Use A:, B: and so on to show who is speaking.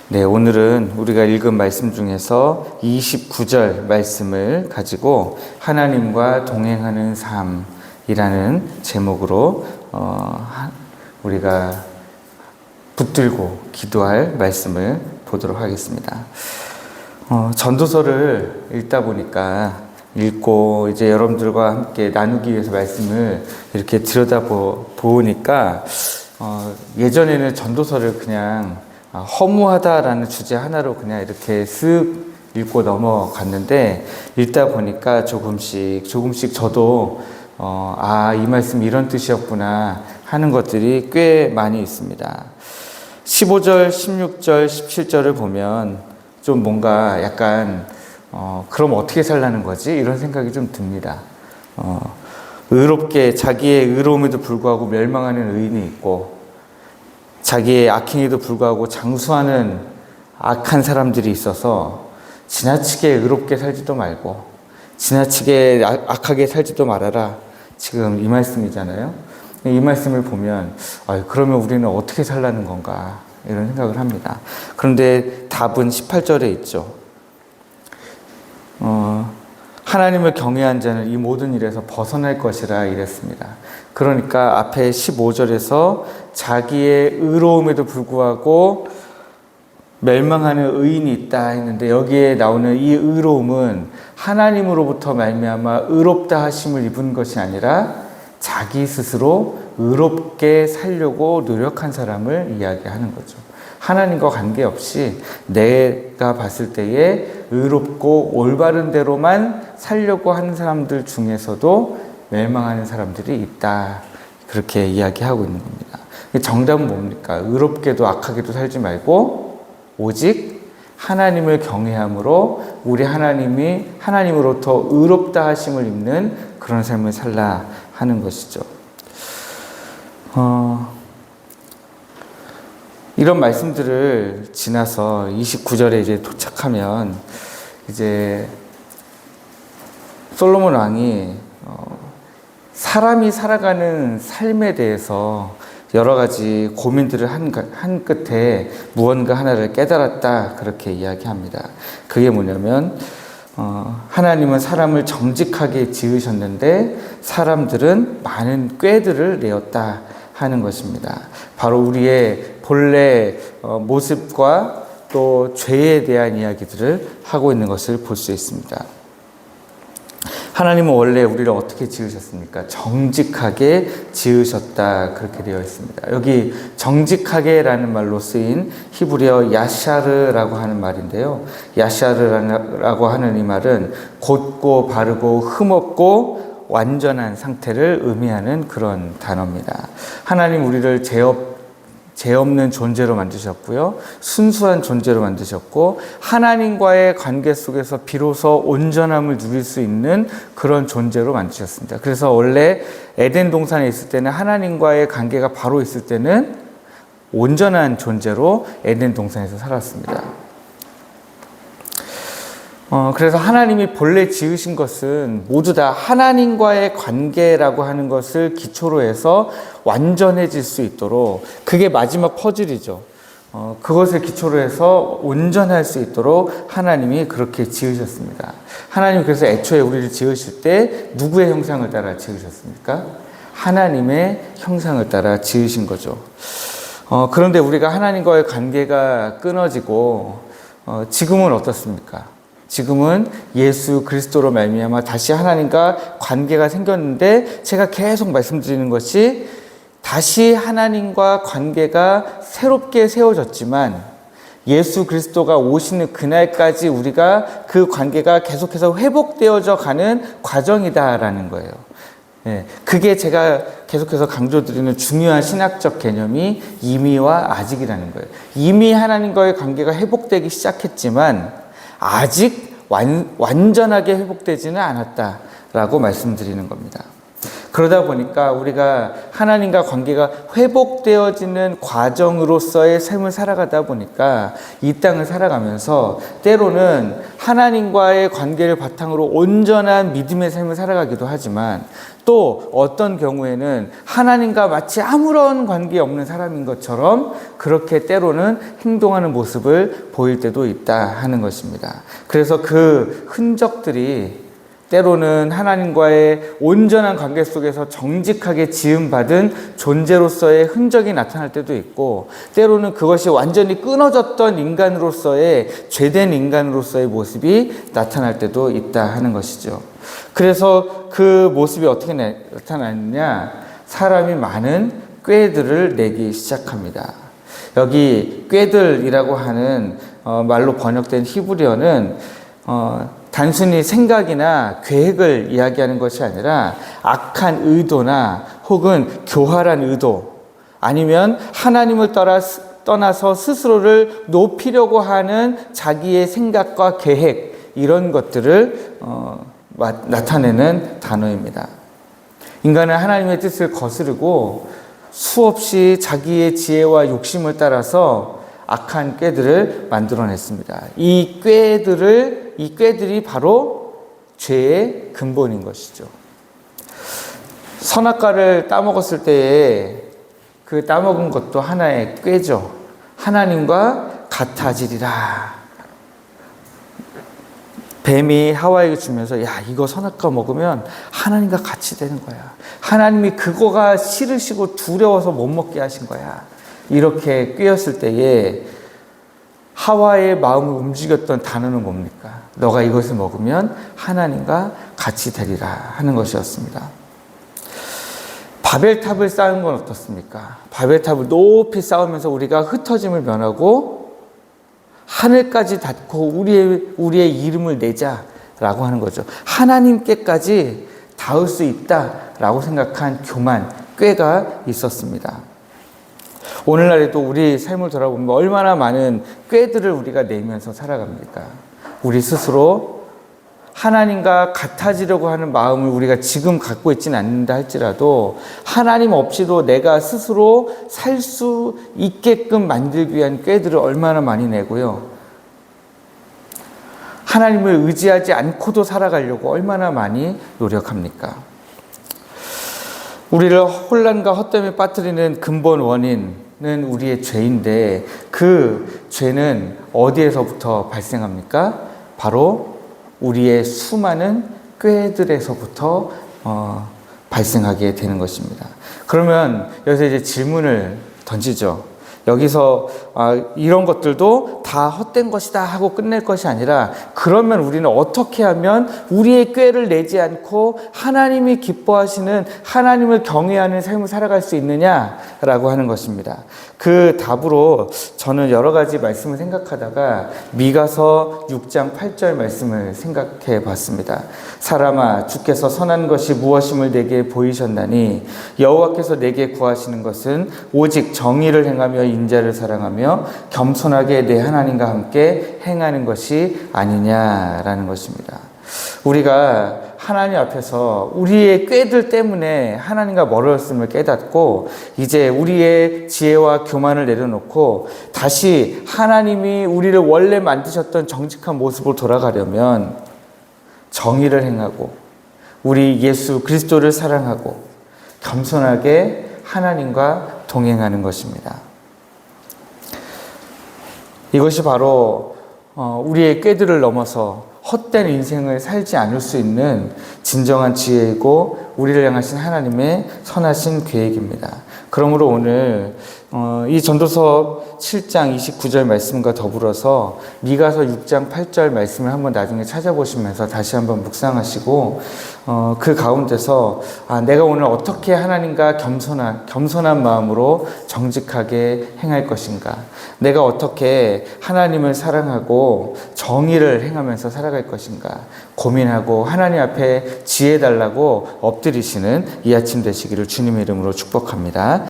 A: 네, 오늘은 우리가 읽은 말씀 중에서 29절 말씀을 가지고 하나님과 동행하는 삶이라는 제목으로 우리가 붙들고 기도할 말씀을 보도록 하겠습니다. 전도서를 읽다 보니까 읽고 이제 여러분들과 함께 나누기 위해서 말씀을 이렇게 보니까 예전에는 전도서를 그냥 허무하다라는 주제 하나로 그냥 이렇게 쓱 읽고 넘어갔는데 읽다 보니까 조금씩 저도 이 말씀 이런 뜻이었구나 하는 것들이 꽤 많이 있습니다. 15절, 16절, 17절을 보면 좀 뭔가 약간 그럼 어떻게 살라는 거지? 이런 생각이 좀 듭니다. 의롭게 자기의 의로움에도 불구하고 멸망하는 의인이 있고 자기의 악행에도 불구하고 장수하는 악한 사람들이 있어서 지나치게 의롭게 살지도 말고 지나치게 악하게 살지도 말아라. 지금 이 말씀이잖아요. 이 말씀을 보면 그러면 우리는 어떻게 살라는 건가 이런 생각을 합니다. 그런데 답은 18절에 있죠. 하나님을 경외한 자는 이 모든 일에서 벗어날 것이라 이랬습니다. 그러니까 앞에 15절에서 자기의 의로움에도 불구하고 멸망하는 의인이 있다 했는데 여기에 나오는 이 의로움은 하나님으로부터 말미암아 의롭다 하심을 입은 것이 아니라 자기 스스로 의롭게 살려고 노력한 사람을 이야기하는 거죠. 하나님과 관계없이 내가 봤을 때에 의롭고 올바른 대로만 살려고 하는 사람들 중에서도 멸망하는 사람들이 있다. 그렇게 이야기하고 있는 겁니다. 정답은 뭡니까? 의롭게도 악하게도 살지 말고 오직 하나님을 경외함으로 우리 하나님이 하나님으로부터 의롭다 하심을 입는 그런 삶을 살라 하는 것이죠. 이런 말씀들을 지나서 29절에 이제 도착하면 이제 솔로몬 왕이 사람이 살아가는 삶에 대해서 여러 가지 고민들을 한 끝에 무언가 하나를 깨달았다 그렇게 이야기합니다. 그게 뭐냐면 하나님은 사람을 정직하게 지으셨는데 사람들은 많은 꾀들을 내었다 하는 것입니다. 바로 우리의 본래 모습과 또 죄에 대한 이야기들을 하고 있는 것을 볼 수 있습니다. 하나님은 원래 우리를 어떻게 지으셨습니까? 정직하게 지으셨다 그렇게 되어 있습니다. 여기 정직하게라는 말로 쓰인 히브리어 야샤르라고 하는 말인데요. 야샤르라고 하는 이 말은 곧고 바르고 흠없고 완전한 상태를 의미하는 그런 단어입니다. 하나님 우리를 죄 없는 존재로 만드셨고요. 순수한 존재로 만드셨고 하나님과의 관계 속에서 비로소 온전함을 누릴 수 있는 그런 존재로 만드셨습니다. 그래서 원래 에덴 동산에 있을 때는 하나님과의 관계가 바로 있을 때는 온전한 존재로 에덴 동산에서 살았습니다. 그래서 하나님이 본래 지으신 것은 모두 다 하나님과의 관계라고 하는 것을 기초로 해서 완전해질 수 있도록 그게 마지막 퍼즐이죠. 그것을 기초로 해서 온전할 수 있도록 하나님이 그렇게 지으셨습니다. 하나님 그래서 애초에 우리를 지으실 때 누구의 형상을 따라 지으셨습니까? 하나님의 형상을 따라 지으신 거죠. 그런데 우리가 하나님과의 관계가 끊어지고 지금은 어떻습니까? 지금은 예수 그리스도로 말미암아 다시 하나님과 관계가 생겼는데 제가 계속 말씀드리는 것이 다시 하나님과 관계가 새롭게 세워졌지만 예수 그리스도가 오시는 그날까지 우리가 그 관계가 계속해서 회복되어져 가는 과정이다라는 거예요. 그게 제가 계속해서 강조드리는 중요한 신학적 개념이 이미와 아직이라는 거예요. 이미 하나님과의 관계가 회복되기 시작했지만 아직 완전하게 회복되지는 않았다라고 말씀드리는 겁니다. 그러다 보니까 우리가 하나님과 관계가 회복되어지는 과정으로서의 삶을 살아가다 보니까 이 땅을 살아가면서 때로는 하나님과의 관계를 바탕으로 온전한 믿음의 삶을 살아가기도 하지만 또 어떤 경우에는 하나님과 마치 아무런 관계 없는 사람인 것처럼 그렇게 때로는 행동하는 모습을 보일 때도 있다 하는 것입니다. 그래서 그 흔적들이 때로는 하나님과의 온전한 관계 속에서 정직하게 지음받은 존재로서의 흔적이 나타날 때도 있고, 때로는 그것이 완전히 끊어졌던 인간으로서의, 죄된 인간으로서의 모습이 나타날 때도 있다 하는 것이죠. 그래서 그 모습이 어떻게 나타나느냐? 사람이 많은 꾀들을 내기 시작합니다. 여기 꾀들이라고 하는 말로 번역된 히브리어는 단순히 생각이나 계획을 이야기하는 것이 아니라 악한 의도나 혹은 교활한 의도, 아니면 하나님을 떠나서 스스로를 높이려고 하는 자기의 생각과 계획, 이런 것들을 나타내는 단어입니다. 인간은 하나님의 뜻을 거스르고 수없이 자기의 지혜와 욕심을 따라서 악한 꾀들을 만들어냈습니다. 이 꾀들이 바로 죄의 근본인 것이죠. 선악과를 따먹었을 때에 그 따먹은 것도 하나의 꾀죠. 하나님과 같아지리라. 뱀이 하와에게 주면서, 야, 이거 선악과 먹으면 하나님과 같이 되는 거야. 하나님이 그거가 싫으시고 두려워서 못 먹게 하신 거야. 이렇게 꾀었을 때에 하와의 마음을 움직였던 단어는 뭡니까? 너가 이것을 먹으면 하나님과 같이 되리라 하는 것이었습니다. 바벨탑을 쌓은 건 어떻습니까? 바벨탑을 높이 쌓으면서 우리가 흩어짐을 면하고 하늘까지 닿고 우리의 이름을 내자라고 하는 거죠. 하나님께까지 닿을 수 있다라고 생각한 교만, 꾀가 있었습니다. 오늘날에도 우리 삶을 돌아보면 얼마나 많은 꾀들을 우리가 내면서 살아갑니까? 우리 스스로 하나님과 같아지려고 하는 마음을 우리가 지금 갖고 있지는 않는다 할지라도 하나님 없이도 내가 스스로 살 수 있게끔 만들기 위한 꾀들을 얼마나 많이 내고요. 하나님을 의지하지 않고도 살아가려고 얼마나 많이 노력합니까? 우리를 혼란과 헛됨에 빠뜨리는 근본 원인은 우리의 죄인데, 그 죄는 어디에서부터 발생합니까? 바로 우리의 수많은 꾀들에서부터 발생하게 되는 것입니다. 그러면 여기서 이제 질문을 던지죠. 여기서 이런 것들도 다 헛된 것이다 하고 끝낼 것이 아니라, 그러면 우리는 어떻게 하면 우리의 꾀를 내지 않고 하나님이 기뻐하시는, 하나님을 경외하는 삶을 살아갈 수 있느냐라고 하는 것입니다. 그 답으로 저는 여러 가지 말씀을 생각하다가 미가서 6장 8절 말씀을 생각해 봤습니다. 사람아, 주께서 선한 것이 무엇임을 내게 보이셨나니 여호와께서 내게 구하시는 것은 오직 정의를 행하며 인자를 사랑하며 겸손하게 내 하나님과 함께 행하는 것이 아니냐라는 것입니다. 우리가 하나님 앞에서 우리의 꾀들 때문에 하나님과 멀어졌음을 깨닫고 이제 우리의 지혜와 교만을 내려놓고 다시 하나님이 우리를 원래 만드셨던 정직한 모습으로 돌아가려면 정의를 행하고 우리 예수 그리스도를 사랑하고 겸손하게 하나님과 동행하는 것입니다. 이것이 바로 우리의 꾀들을 넘어서 헛된 인생을 살지 않을 수 있는 진정한 지혜이고 우리를 향하신 하나님의 선하신 계획입니다. 그러므로 오늘 이 전도서 7장 29절 말씀과 더불어서 미가서 6장 8절 말씀을 한번 나중에 찾아보시면서 다시 한번 묵상하시고 그 가운데서 내가 오늘 어떻게 하나님과 겸손한 마음으로 정직하게 행할 것인가, 내가 어떻게 하나님을 사랑하고 정의를 행하면서 살아갈 것인가 고민하고 하나님 앞에 지혜 달라고 엎드리시는 이 아침 되시기를 주님의 이름으로 축복합니다.